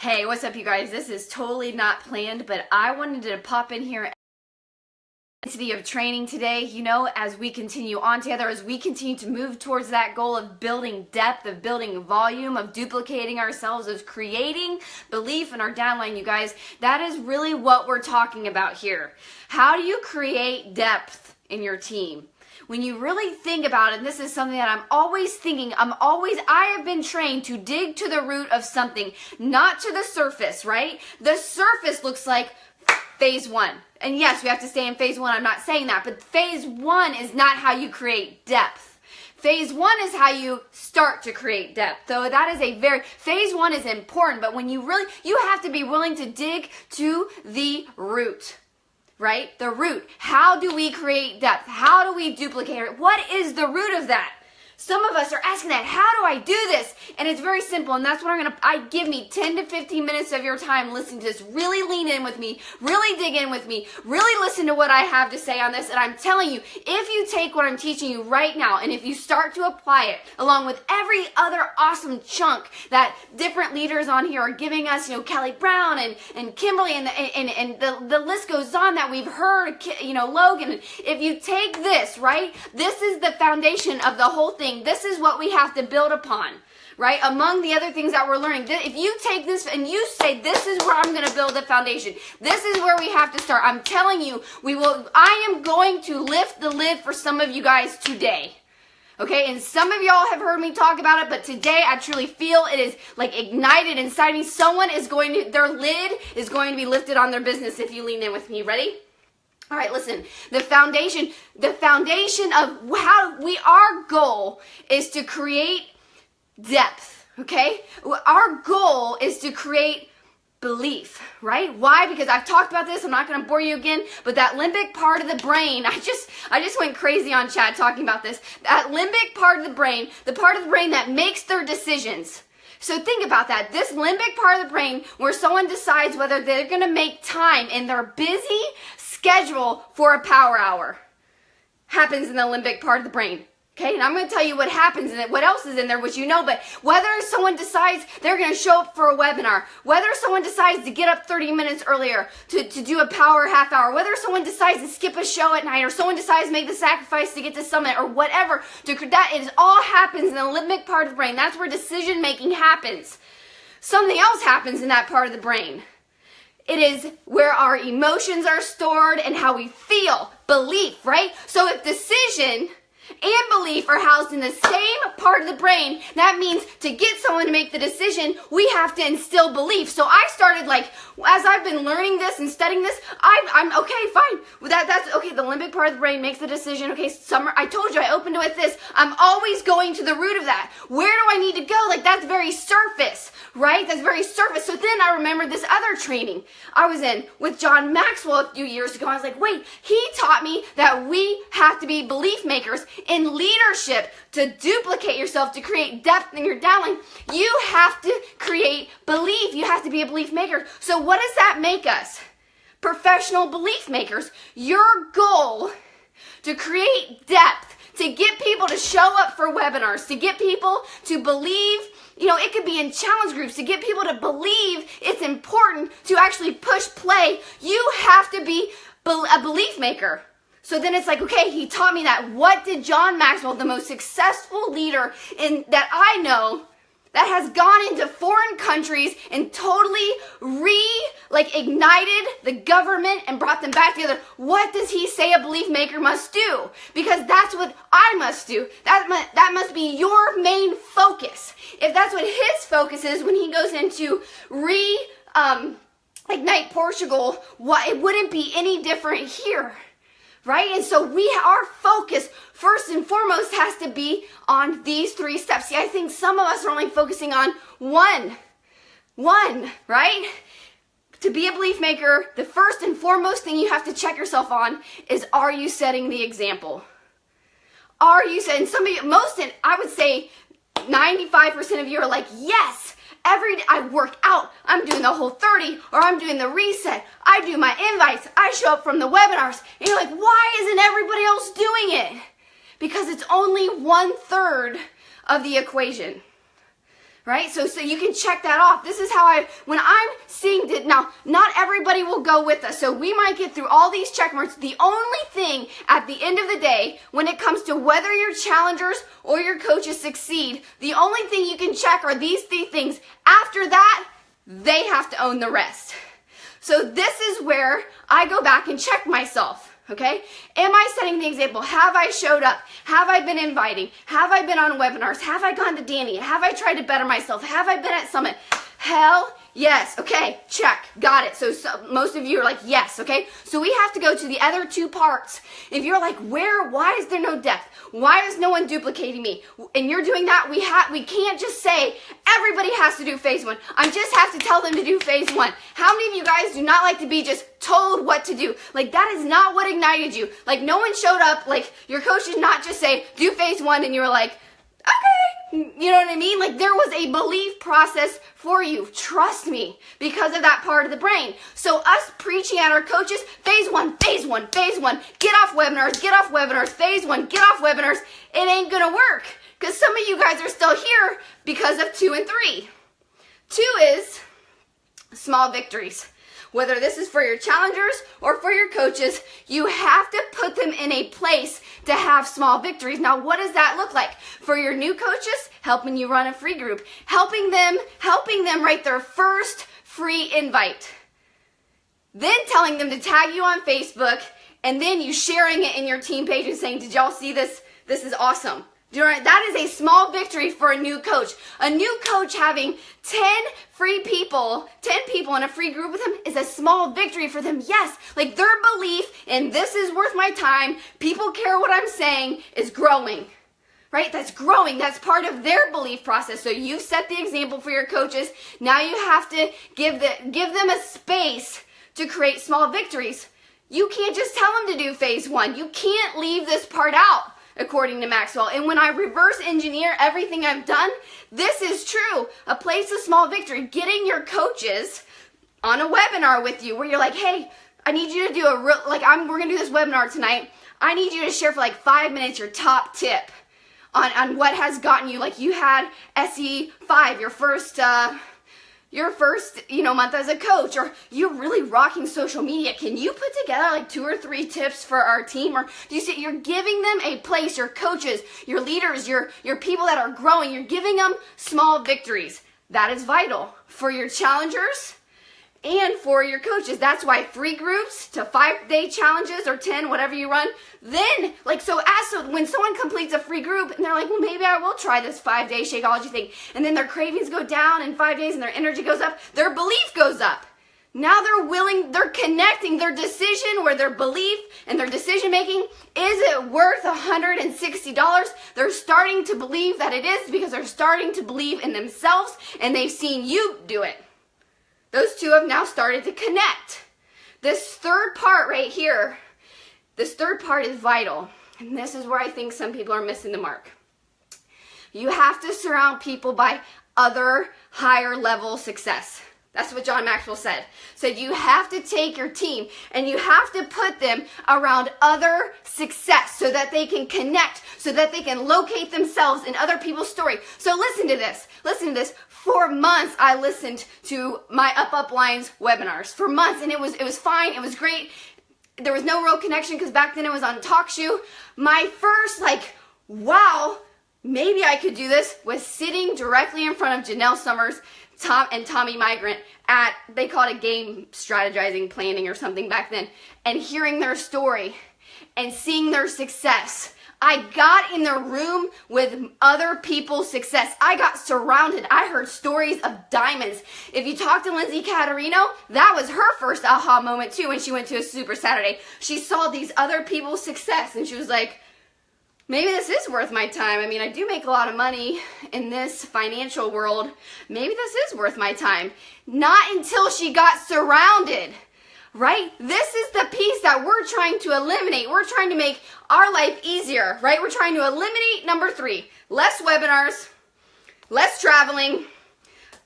Hey, what's up you guys? This is totally not planned, but I wanted to pop in here intensity of training today, as we continue on together, as we continue to move towards that goal of building depth, of building volume, of duplicating ourselves, of creating belief in our downline, you guys. That is really what we're talking about here. How do you create depth in your team? When you really think about it, and this is something that I'm always thinking, I have been trained to dig to the root of something, not to the surface, right? The surface looks like phase one. And yes, we have to stay in phase one. I'm not saying that, but phase one is not how you create depth. Phase one is how you start to create depth. So that is phase one is important, but when you have to be willing to dig to the root. Right? The root. How do we create depth? How do we duplicate it? What is the root of that? Some of us are asking that, how do I do this? And it's very simple, and that's what give me 10 to 15 minutes of your time listening to this. Really lean in with me, really dig in with me, really listen to what I have to say on this. And I'm telling you, if you take what I'm teaching you right now, and if you start to apply it, along with every other awesome chunk that different leaders on here are giving us, Kelly Brown and Kimberly, and the list goes on that we've heard, Logan. If you take this, right, this is the foundation of the whole thing. This is what we have to build upon, right? Among the other things that we're learning, if you take this and you say, this is where I'm going to build the foundation, this is where we have to start, I'm telling you, I am going to lift the lid for some of you guys today. Okay, and some of y'all have heard me talk about it, but today I truly feel it is like ignited inside me. Their lid is going to be lifted on their business if you lean in with me. Ready? All right, listen, the foundation of our goal is to create depth, okay? Our goal is to create belief, right? Why? Because I've talked about this, I'm not going to bore you again, but that limbic part of the brain, I just went crazy on chat talking about this. That limbic part of the brain, the part of the brain that makes their decisions. So think about that. This limbic part of the brain where someone decides whether they're going to make time in their busy schedule for a power hour happens in the limbic part of the brain. Okay, and I'm going to tell you what happens in it, what else is in there, which but whether someone decides they're going to show up for a webinar, whether someone decides to get up 30 minutes earlier to do a power half hour, whether someone decides to skip a show at night, or someone decides to make the sacrifice to get to summit, or whatever, it all happens in the limbic part of the brain. That's where decision making happens. Something else happens in that part of the brain. It is where our emotions are stored and how we feel, belief, right? So if decision and belief are housed in the same part of the brain, that means to get someone to make the decision, we have to instill belief. So I started as I've been learning this and studying this, I'm okay, fine. That's okay. The limbic part of the brain makes the decision. Okay, I told you I opened it with this. I'm always going to the root of that. Where do I need to go? That's very surface, right? That's very surface. So then I remembered this other training I was in with John Maxwell a few years ago. I was like, wait, he taught me that we have to be belief makers. In leadership, to duplicate yourself, to create depth in your downline, you have to create belief. You have to be a belief maker. So what does that make us? Professional belief makers. Your goal to create depth, to get people to show up for webinars, to get people to believe, it could be in challenge groups, to get people to believe it's important to actually push play. You have to be a belief maker. So then it's like, okay, he taught me that. What did John Maxwell, the most successful leader that I know, that has gone into foreign countries and totally ignited the government and brought them back together, what does he say a belief maker must do? Because that's what I must do. That must be your main focus. If that's what his focus is when he goes into ignite Portugal, it wouldn't be any different here. Right? And so our focus, first and foremost, has to be on these three steps. See, I think some of us are only focusing on one, right? To be a belief maker, the first and foremost thing you have to check yourself on is, are you setting the example? Are you setting, I would say 95% of you are like, yes. Every day I work out, I'm doing the whole 30, or I'm doing the reset, I do my invites, I show up from the webinars, and you're like, why isn't everybody else doing it? Because it's only 1/3 of the equation, right? So you can check that off. This is how when I'm seeing it, now, not everybody will go with us, so we might get through all these check marks. The only thing at the end of the day, when it comes to whether your challengers or your coaches succeed, the only thing you can check are these 3 things. After that, they have to own the rest. So this is where I go back and check myself. Okay? Am I setting the example? Have I showed up? Have I been inviting? Have I been on webinars? Have I gone to Danny? Have I tried to better myself? Have I been at Summit? Hell yes. Okay, check. Got it. So most of you are like, yes. Okay? So we have to go to the other 2 parts. If you're like, why is there no depth? Why is no one duplicating me? And you're doing that, we can't just say everybody has to do phase 1. I just have to tell them to do phase 1. How many of you guys do not like to be just told what to do? Like, that is not what ignited you. Like, no one showed up, like, your coach did not just say, do phase 1, and you were like, okay. You know what I mean? Like, there was a belief process for you. Trust me, because of that part of the brain. So us preaching at our coaches, phase 1, phase 1, phase 1, get off webinars, phase 1, get off webinars, it ain't gonna work. Because some of you guys are still here because of 2 and 3. 2 is small victories. Whether this is for your challengers or for your coaches, you have to put them in a place to have small victories. Now, what does that look like? For your new coaches, helping you run a free group, helping them write their first free invite. Then telling them to tag you on Facebook, and then you sharing it in your team page and saying, did y'all see this? This is awesome. That is a small victory for a new coach. A new coach having 10 people in a free group with them is a small victory for them. Yes, like their belief in this is worth my time, people care what I'm saying, is growing. Right? That's growing. That's part of their belief process. So you set the example for your coaches. Now you have to give them a space to create small victories. You can't just tell them to do phase 1. You can't leave this part out, according to Maxwell. And when I reverse engineer everything I've done, this is true. A place of small victory. Getting your coaches on a webinar with you where you're like, hey, I need you to do we're going to do this webinar tonight. I need you to share for like 5 minutes your top tip on what has gotten you, like you had SE5, your first month as a coach, or you're really rocking social media. Can you put together like 2 or 3 tips for our team? Or do you see, you're giving them a place, your coaches, your leaders, your people that are growing, you're giving them small victories. That is vital for your challengers and for your coaches. That's why 3 groups to 5-day challenges or 10, whatever you run. Then, when someone completes a free group and they're like, well, maybe I will try this 5-day Shakeology thing. And then their cravings go down in 5 days and their energy goes up. Their belief goes up. Now they're connecting their decision where their belief and their decision making, is it worth $160? They're starting to believe that it is because they're starting to believe in themselves and they've seen you do it. Those 2 have now started to connect. This third part right here, this third part is vital. And this is where I think some people are missing the mark. You have to surround people by other higher level success. That's what John Maxwell said. Said you have to take your team and you have to put them around other success so that they can connect, so that they can locate themselves in other people's story. So listen to this. Listen to this. For months, I listened to my Up Lines webinars. For months, and it was fine. It was great. There was no real connection because back then it was on TalkShoe. My first, wow, maybe I could do this, was sitting directly in front of Janelle Summers, and Tommy Migrant at, they called it game strategizing planning or something back then, and hearing their story and seeing their success. I got in the room with other people's success. I got surrounded. I heard stories of diamonds. If you talk to Lindsay Caterino, that was her first aha moment too when she went to a Super Saturday. She saw these other people's success and she was like, maybe this is worth my time. I mean, I do make a lot of money in this financial world. Maybe this is worth my time. Not until she got surrounded. Right? This is the piece that we're trying to eliminate. We're trying to make our life easier, right? We're trying to eliminate number 3. Less webinars, less traveling,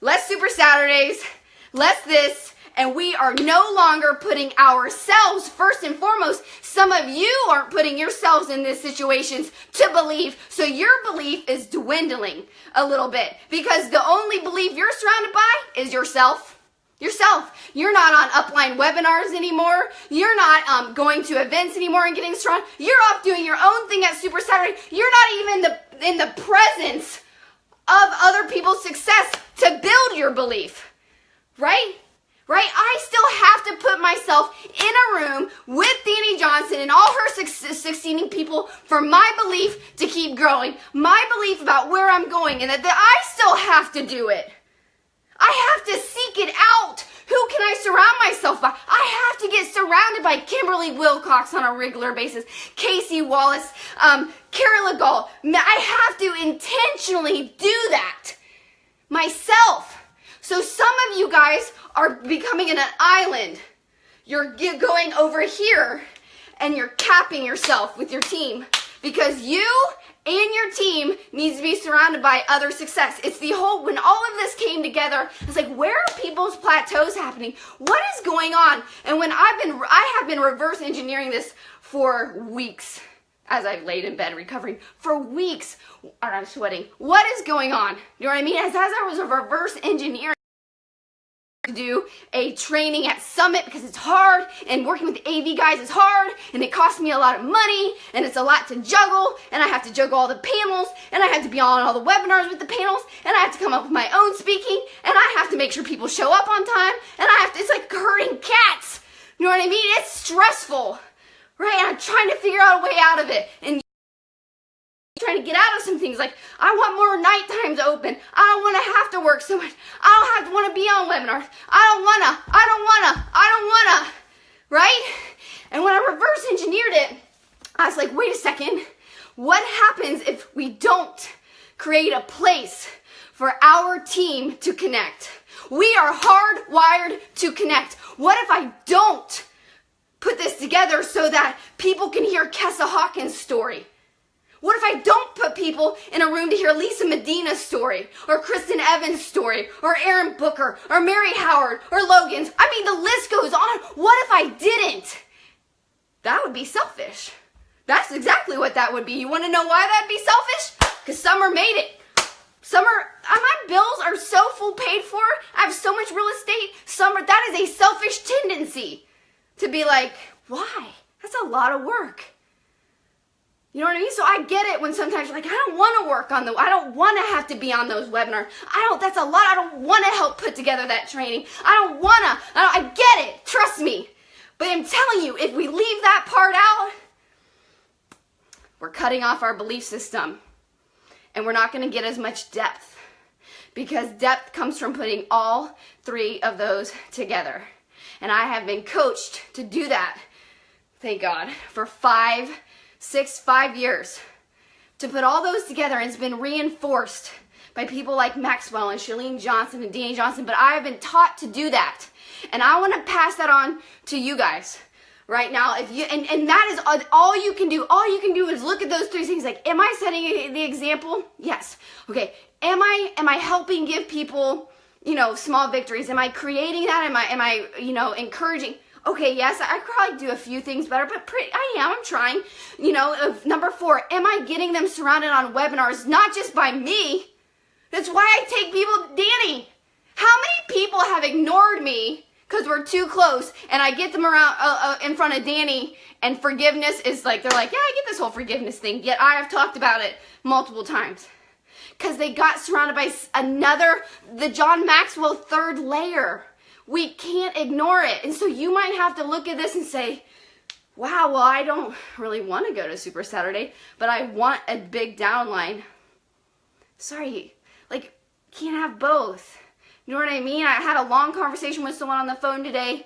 less Super Saturdays, less this, and we are no longer putting ourselves first and foremost. Some of you aren't putting yourselves in these situations to believe, so your belief is dwindling a little bit because the only belief you're surrounded by is yourself. You're not on upline webinars anymore. You're not going to events anymore and getting strong. You're off doing your own thing at Super Saturday. You're not even in the presence of other people's success to build your belief, right? I still have to put myself in a room with Danny Johnson and all her succeeding people for my belief to keep growing, my belief about where I'm going, and that I still have to do it. I have to seek it out. Who can I surround myself by? I have to get surrounded by Kimberly Wilcox on a regular basis, Casey Wallace, Kara Legal. I have to intentionally do that myself. So some of you guys are becoming an island. You're going over here and you're capping yourself with your team because you and your team needs to be surrounded by other success. It's the whole, when all of this came together, it's like, where are people's plateaus happening? What is going on? And when I have been reverse engineering this for weeks, as I've laid in bed recovering, for weeks, and I'm sweating. What is going on? You know what I mean? As I was reverse engineering, to do a training at Summit because it's hard, and working with the AV guys is hard, and it costs me a lot of money, and it's a lot to juggle, and I have to juggle all the panels, and I have to be on all the webinars with the panels, and I have to come up with my own speaking, and I have to make sure people show up on time, and it's like herding cats. You know what I mean? It's stressful, right? And I'm trying to figure out a way out of it, and trying to get out of some things. Like, I want more night times open. I don't want to have to work so much. I don't have to want to be on webinars. I don't wanna, right? And when I reverse engineered it, I was like, wait a second. What happens if we don't create a place for our team to connect? We are hardwired to connect. What if I don't put this together so that people can hear Kessa Hawkins' story? What if I don't put people in a room to hear Lisa Medina's story, or Kristen Evans' story, or Aaron Booker, or Mary Howard, or Logan's? I mean, the list goes on. What if I didn't? That would be selfish. That's exactly what that would be. You want to know why that'd be selfish? Because Summer made it. My bills are so full paid for. I have so much real estate. Summer, that is a selfish tendency to be like, why? That's a lot of work. You know what I mean? So I get it when sometimes you're like, I don't want to work on I don't want to have to be on those webinars. That's a lot. I don't want to help put together that training. I get it. Trust me. But I'm telling you, if we leave that part out, we're cutting off our belief system. And we're not going to get as much depth. Because depth comes from putting all three of those together. And I have been coached to do that, thank God, for 5 years, to put all those together, and it's been reinforced by people like Maxwell and Shalene Johnson and Danny Johnson, but I have been taught to do that, and I want to pass that on to you guys right now. If you and that is all you can do. All you can do is look at those three things. Like, am I setting the example? Yes. Okay. Am I helping give people, small victories? Am I creating that? Am I encouraging? Okay, yes, I could probably do a few things better, but I'm trying. Number 4, am I getting them surrounded on webinars, not just by me? That's why I take people, Danny, how many people have ignored me because we're too close, and I get them around in front of Danny, and forgiveness is like, they're like, yeah, I get this whole forgiveness thing, yet I have talked about it multiple times. Because they got surrounded by the John Maxwell third layer. We can't ignore it. And so you might have to look at this and say, wow, well, I don't really want to go to Super Saturday, but I want a big downline. Sorry, can't have both. You know what I mean? I had a long conversation with someone on the phone today,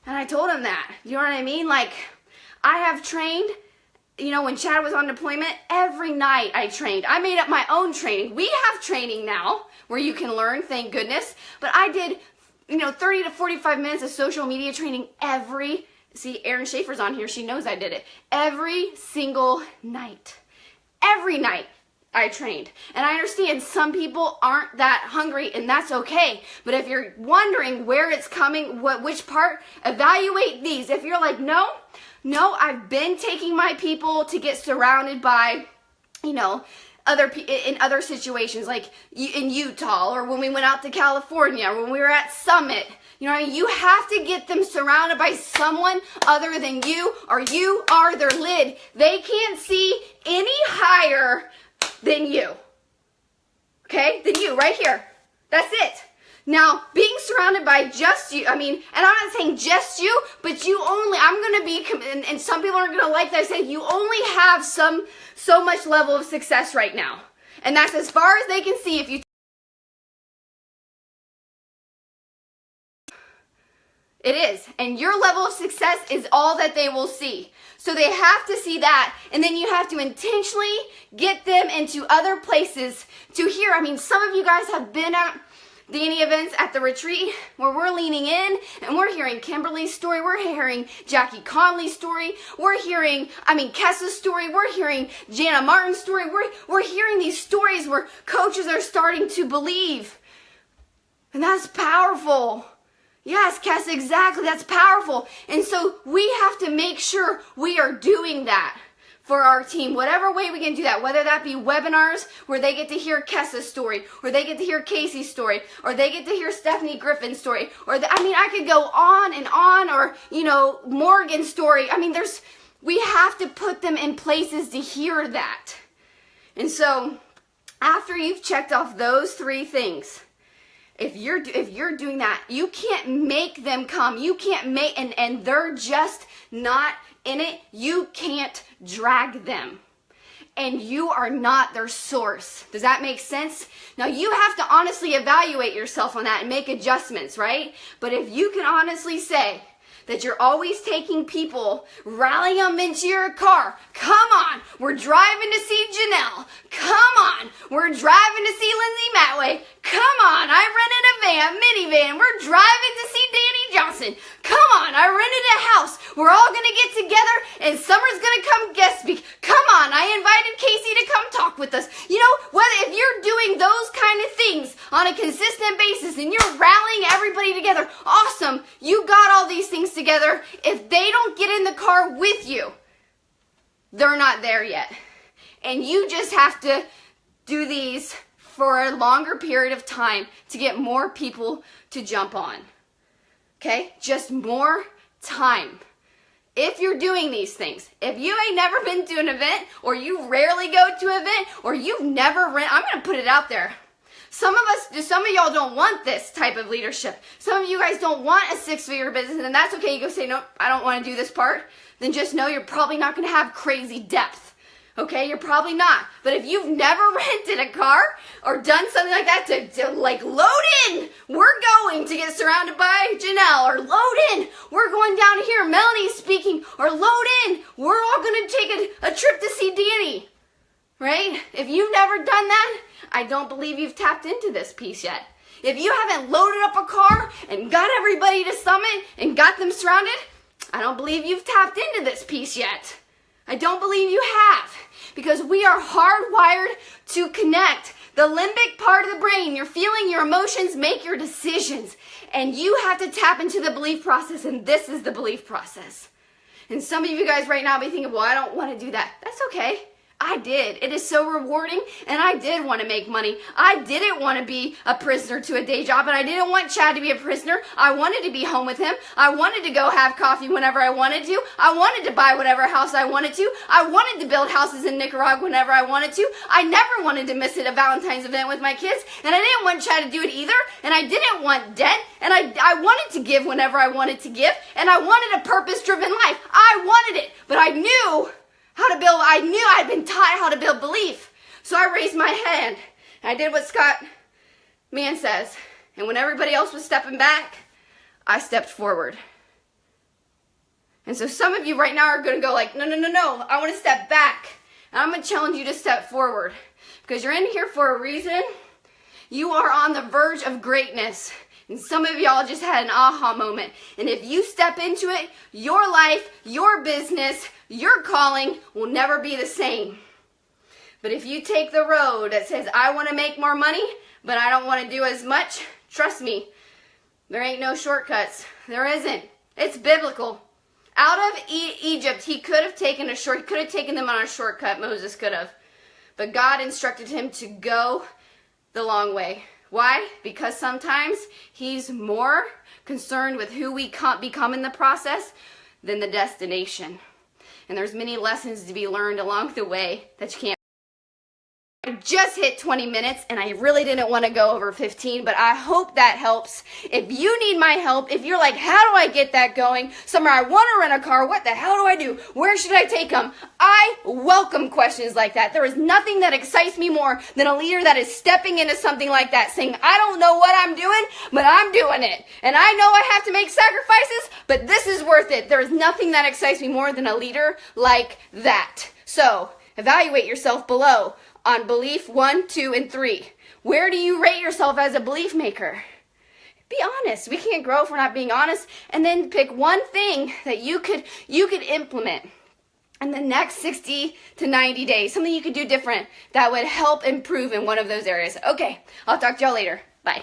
and I told him that. You know what I mean? I have trained, when Chad was on deployment, every night I trained. I made up my own training. We have training now where you can learn, thank goodness. But I did 30 to 45 minutes of social media training see, Erin Schaefer's on here. She knows I did it. Every single night. Every night. I trained. And I understand some people aren't that hungry, and that's okay. But if you're wondering where it's coming, which part, evaluate these. If you're like, no, I've been taking my people to get surrounded by, in other situations, like in Utah, or when we went out to California, or when we were at Summit. You have to get them surrounded by someone other than you, or you are their lid. They can't see any higher than you. Okay? Than you, right here. That's it. Now, being surrounded by just you, and I'm not saying just you, but you only, and some people aren't going to like that I say, you only have so much level of success right now. And that's as far as they can see. If you It is. And your level of success is all that they will see. So they have to see that. And then you have to intentionally get them into other places to hear. Some of you guys have been at Danny events at the retreat where we're leaning in and we're hearing Kimberly's story. We're hearing Jackie Conley's story. We're hearing, Kessa's story. We're hearing Jana Martin's story. We're hearing these stories where coaches are starting to believe. And that's powerful. Yes, Cass, exactly. That's powerful. And so we have to make sure we are doing that for our team, whatever way we can do that, whether that be webinars where they get to hear Kessa's story, or they get to hear Casey's story, or they get to hear Stephanie Griffin's story, or I could go on and on, or, Morgan's story. We have to put them in places to hear that. And so after you've checked off those three things, if you're doing that, you can't make them come. You can't make, and they're just not in it. You can't drag them. And you are not their source. Does that make sense? Now you have to honestly evaluate yourself on that and make adjustments, right? But if you can honestly say that you're always taking people, rallying them into your car. Come on, we're driving to see Janelle. Come on, we're driving to see Lindsay Matway. Come on, I rented a minivan. We're driving to see Danny Johnson. Come on, I rented a house. We're all going to get together and Summer's going to come guest speak. Come on, I invited Casey to come talk with us. If you're doing those kind of things on a consistent basis and you're rallying everybody together, awesome, you got all these things together. If they don't get in the car with you, they're not there yet. And you just have to do these for a longer period of time to get more people to jump on. Okay? Just more time. If you're doing these things, if you ain't never been to an event, or you rarely go to an event, or you've never I'm going to put it out there. Some of y'all don't want this type of leadership. Some of you guys don't want a 6-figure business, and that's okay. You go say, no, I don't want to do this part. Then just know you're probably not going to have crazy depth. Okay, you're probably not. But if you've never rented a car or done something like that to load in, we're going to get surrounded by Janelle, or load in, we're going down to hear Melanie's speaking, or load in, we're all going to take a trip to see Danny, right? If you've never done that, I don't believe you've tapped into this piece yet. If you haven't loaded up a car and got everybody to Summit and got them surrounded, I don't believe you've tapped into this piece yet. I don't believe you have, because we are hardwired to connect. The limbic part of the brain, your feeling, your emotions, make your decisions. And you have to tap into the belief process, and this is the belief process. And some of you guys right now be thinking, well, I don't want to do that. That's okay. I did. It is so rewarding, and I did want to make money. I didn't want to be a prisoner to a day job, and I didn't want Chad to be a prisoner. I wanted to be home with him. I wanted to go have coffee whenever I wanted to. I wanted to buy whatever house I wanted to. I wanted to build houses in Nicaragua whenever I wanted to. I never wanted to miss a Valentine's event with my kids, and I didn't want Chad to do it either, and I didn't want debt, and I wanted to give whenever I wanted to give, and I wanted a purpose-driven life. I wanted it, but I knew how to build. I knew I'd been taught how to build belief. So I raised my hand. I did what Scott Mann says. And when everybody else was stepping back, I stepped forward. And so some of you right now are going to go like, no, I want to step back. And I'm going to challenge you to step forward. Because you're in here for a reason. You are on the verge of greatness. And some of y'all just had an aha moment. And if you step into it, your life, your business, your calling will never be the same. But if you take the road that says, I want to make more money, but I don't want to do as much, trust me, there ain't no shortcuts. There isn't. It's biblical. Out of Egypt, he could have taken them on a shortcut, Moses could have. But God instructed him to go the long way. Why? Because sometimes he's more concerned with who we become in the process than the destination. And there's many lessons to be learned along the way that you can't. I just hit 20 minutes and I really didn't want to go over 15, but I hope that helps. If you need my help, if you're like, how do I get that going? Summer, I want to rent a car. What the hell do I do? Where should I take them? I welcome questions like that. There is nothing that excites me more than a leader that is stepping into something like that, saying, I don't know what I'm doing, but I'm doing it. And I know I have to make sacrifices, but this is worth it. There is nothing that excites me more than a leader like that. So, evaluate yourself below. On belief 1, 2, and 3. Where do you rate yourself as a belief maker? Be honest. We can't grow if we're not being honest. And then pick one thing that you could implement in the next 60 to 90 days. Something you could do different that would help improve in one of those areas. Okay, I'll talk to y'all later. Bye.